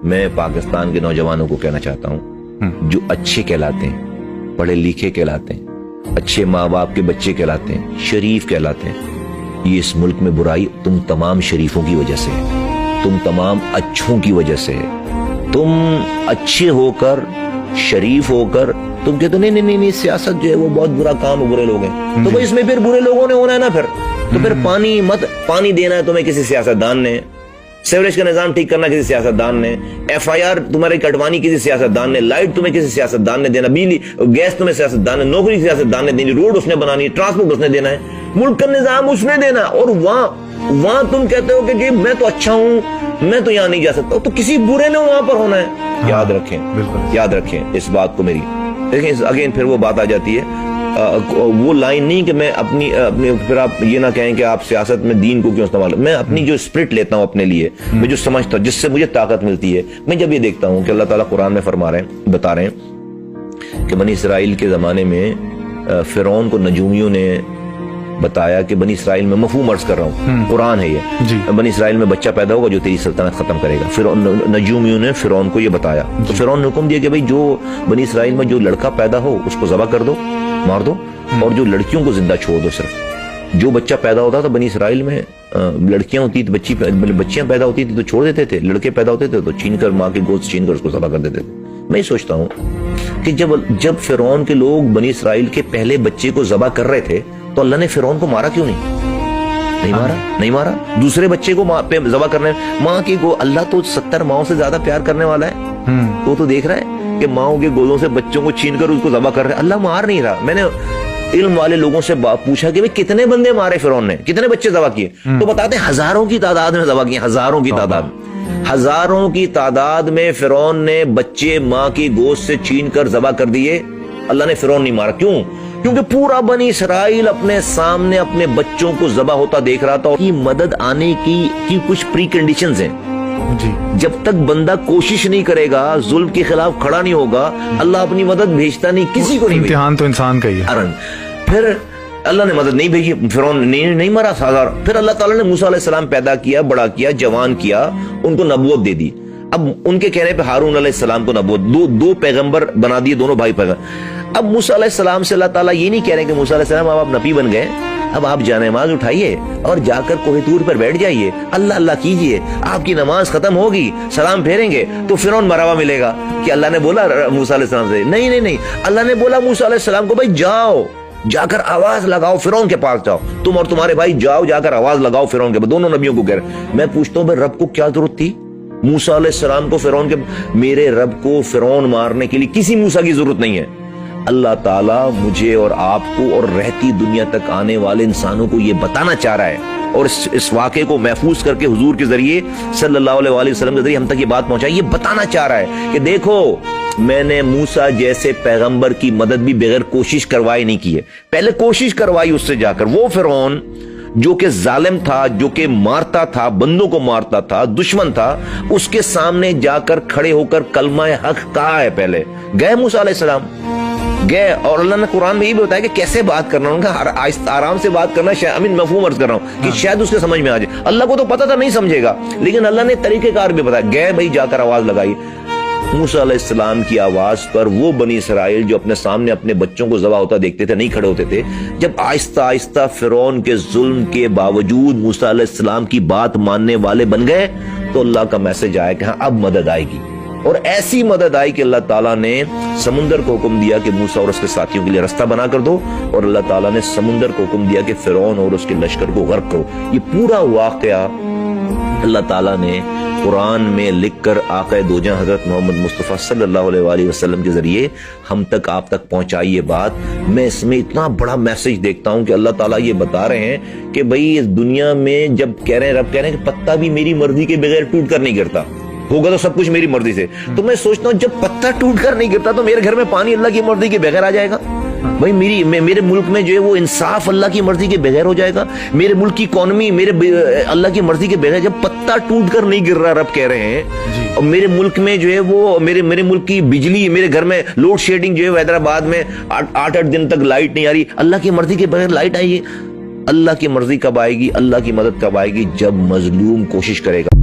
میں پاکستان کے نوجوانوں کو کہنا چاہتا ہوں جو اچھے کہلاتے ہیں، پڑھے لکھے کہلاتے ہیں، اچھے ماں باپ کے بچے کہلاتے ہیں، شریف کہلاتے ہیں، یہ اس ملک میں برائی تم تمام شریفوں کی وجہ سے ہے، تم تمام اچھوں کی وجہ سے ہے۔ تم اچھے ہو کر، شریف ہو کر تم کہتے نہیں نہیں نہیں سیاست جو ہے وہ بہت برا کام ہے، برے لوگ ہیں، تو بھائی اس میں پھر برے لوگوں نے ہونا ہے نا، تو پھر پانی دینا ہے تمہیں کسی سیاستدان نے، سیوریج کا نظام ٹھیک کرنا کسی سیاستدان نے، ایف آئی آر تمہاری کٹوانی کسی سیاستدان نے، لائٹ تمہیں کسی سیاستدان نے دینا، بجلی گیس تمہیں سیاستدان نے، نوکری سیاستدان نے دینی، روڈ اس نے بنانی، ٹرانسپورٹ اس نے دینا ہے، ملک کا نظام اس نے دینا، اور وہاں تم کہتے ہو کہ میں تو اچھا ہوں، میں تو یہاں نہیں جا سکتا، تو کسی برے نے وہاں پر ہونا ہے۔ یاد رکھیں اس بات کو میری، دیکھیں اگین پھر وہ بات آ جاتی ہے، وہ لائن نہیں کہ میں اپنی پھر آپ یہ نہ کہیں کہ آپ سیاست میں دین کو کیوں استعمال، میں اپنی جو اسپرٹ لیتا ہوں اپنے لیے، میں جو سمجھتا ہوں جس سے مجھے طاقت ملتی ہے، میں جب یہ دیکھتا ہوں کہ اللہ تعالیٰ قرآن میں بتا رہے ہیں کہ بنی اسرائیل کے زمانے میں فرعون کو نجومیوں نے بتایا کہ بنی اسرائیل میں، مفہوم عرض کر رہا ہوں، قرآن ہے یہ، بنی اسرائیل میں بچہ پیدا ہوگا جو تیری سلطنت ختم کرے گا، پھر نجومیوں نے فرعون کو یہ بتایا، تو فرعون نے حکم دیا کہ بھئی جو بنی اسرائیل میں جو لڑکا پیدا ہو اس کو ذبح کر دو، مار دو، اور جو لڑکیوں کو زندہ چھوڑ دو۔ صرف جو بچہ پیدا ہوتا تھا بنی اسرائیل میں، لڑکیاں ہوتی تھی، بچیاں پیدا ہوتی تھی تو چھوڑ دیتے تھے، لڑکے پیدا ہوتے تھے تو چھین کر ماں کے گوشت چھین کر اس کو ذبح کر دیتے تھے۔ میں یہ سوچتا ہوں کہ جب فرعون کے لوگ بنی اسرائیل کے پہلے بچے کو ذبح کر رہے تھے تو اللہ نے فرعون کو مارا کیوں نہیں مارا دوسرے بچے کو ذبح کرنے، ماں کی اللہ تو 70 ماؤں سے زیادہ پیار کرنے والا ہے، وہ تو دیکھ رہا ہے کہ ماؤں کے گودوں سے بچوں کو چھین کر اس کو ذبح کر رہے، اللہ مار نہیں رہا۔ میں نے علم والے لوگوں سے پوچھا کہ کتنے بندے مارے فرعون نے، کتنے بچے ذبح کیے، تو بتاتے ہیں ہزاروں کی تعداد میں ذبح کیے، ہزاروں کی تعداد میں فرعون نے بچے ماں کی گوشت سے چھین کر ذبح کر دیے۔ اللہ نے فرعون نہیں مارا، کیوں؟ کیونکہ پورا بنی اسرائیل اپنے سامنے اپنے بچوں کو ذبح ہوتا دیکھ رہا تھا، اور کی مدد آنے کی کچھ پری کنڈیشنز ہیں۔ جب تک بندہ کوشش نہیں کرے گا، ظلم کے خلاف کھڑا نہیں ہوگا، اللہ اپنی مدد بھیجتا نہیں، کسی کو نہیں۔ امتحان تو انسان کا ہی ہے۔ پھر اللہ نے مدد نہیں بھیجی، فرعون نہیں مارا ہزار۔ پھر اللہ تعالیٰ نے موسیٰ علیہ السلام پیدا کیا، بڑا کیا، جوان کیا، ان کو نبوت دے دی۔ اب ان کے کہنے پہ ہارون علیہ السلام کو نبوت، دو پیغمبر بنا دیے، دونوں بھائی پیغمبر۔ اب موسیٰ علیہ السلام سے اللہ تعالیٰ یہ نہیں کہہ رہے کہ موسیٰ علیہ السلام اب آپ نبی بن گئے، اب آپ جانماز اٹھائیے اور جا کر کوہ طور پر بیٹھ جائیے، اللہ کیجئے، آپ کی نماز ختم ہوگی، سلام پھیریں گے تو فرعون مرا ہوا ملے گا، کہ اللہ نے بولا موسیٰ علیہ السلام سے نہیں، اللہ نے بولا موسیٰ علیہ السلام کو بھائی جاؤ، جا کر آواز لگاؤ، فرعون کے پاس جاؤ، تم اور تمہارے بھائی جاؤ، جا کر آواز لگاؤ فرعون کے پاس۔ دونوں نبیوں کو کہہ رہے۔ میں پوچھتا ہوں رب کو کیا ضرورت تھی موسیٰ علیہ السلام کو فرعون کے؟ میرے رب کو فرعون مارنے کے لیے کسی موسیٰ کی ضرورت نہیں ہے۔ اللہ تعالیٰ مجھے اور آپ کو اور رہتی دنیا تک آنے والے انسانوں کو یہ بتانا چاہ رہا ہے، اور اس واقعے کو محفوظ کر کے حضور کے ذریعے صلی اللہ علیہ وسلم کے ذریعے ہم تک یہ بات پہنچائی، یہ بتانا چاہ رہا ہے کہ دیکھو میں نے موسیٰ جیسے پیغمبر کی مدد بھی بغیر کوشش کروائے نہیں کی ہے، پہلے کوشش کروائی اس سے جا کر۔ وہ فرعون جو کہ ظالم تھا، جو کہ مارتا تھا، بندوں کو مارتا تھا، دشمن تھا، اس کے سامنے جا کر کھڑے ہو کر کلمہ حق کہا ہے، پہلے گئے موسیٰ علیہ السلام گئے، اور اللہ نے قرآن میں یہ بھی بتایا کہ کیسے بات کرنا، ان کا آرام سے بات کرنا، مفہوم عرض کر رہا ہوں کہ شاید اس کے سمجھ میں آ جائے، اللہ کو تو پتا تھا نہیں سمجھے گا، لیکن اللہ نے طریقہ کار بھی بتایا، گئے بھائی جا کر آواز لگائی۔ موسیٰ علیہ السلام کی آواز پر وہ بنی اسرائیل جو اپنے سامنے اپنے بچوں کو ذبح ہوتا دیکھتے تھے، نہیں کھڑے ہوتے تھے، جب آہستہ آہستہ فرعون کے ظلم کے باوجود موسیٰ علیہ السلام کی بات ماننے والے بن گئے، تو اللہ کا میسج آیا کہ ہاں اب مدد آئے گی، اور ایسی مدد آئی کہ اللہ تعالیٰ نے سمندر کو حکم دیا کہ موسیٰ اور اس کے ساتھیوں کے لیے رستہ بنا کر دو، اور اللہ تعالیٰ نے سمندر کو حکم دیا کہ فرعون اور اس کے لشکر کو غرق کرو۔ یہ پورا واقعہ اللہ تعالیٰ نے قرآن میں لکھ کر آقا دو جہاں حضرت محمد مصطفیٰ صلی اللہ علیہ وسلم کے ذریعے ہم تک آپ تک پہنچائی یہ بات۔ میں اس میں اتنا بڑا میسج دیکھتا ہوں کہ اللہ تعالیٰ یہ بتا رہے ہیں کہ بھئی اس دنیا میں جب کہہ رہے ہیں، رب کہہ رہے ہیں کہ پتا بھی میری مرضی کے بغیر ٹوٹ کر نہیں گرتا، ہوگا تو سب کچھ میری مرضی سے، تو میں سوچتا ہوں جب پتا ٹوٹ کر نہیں گرتا تو میرے گھر میں پانی اللہ کی مرضی کے بغیر آ جائے گا؟ بھائی میرے ملک میں جو ہے وہ انصاف اللہ کی مرضی کے بغیر ہو جائے گا؟ میرے ملک کی اکانومی اللہ کی مرضی کے بغیر، جب پتا ٹوٹ کر نہیں گر رہا رب کہہ رہے ہیں، اور میرے ملک میں جو ہے وہ میرے ملک کی بجلی، میرے گھر میں لوڈ شیڈنگ جو ہے حیدرآباد میں 8 دن تک لائٹ نہیں آ رہی، اللہ کی مرضی کے بغیر لائٹ آئی ہے۔ اللہ کی مرضی کب آئے گی، اللہ کی مدد کب آئے گی؟ جب مظلوم کوشش کرے گا۔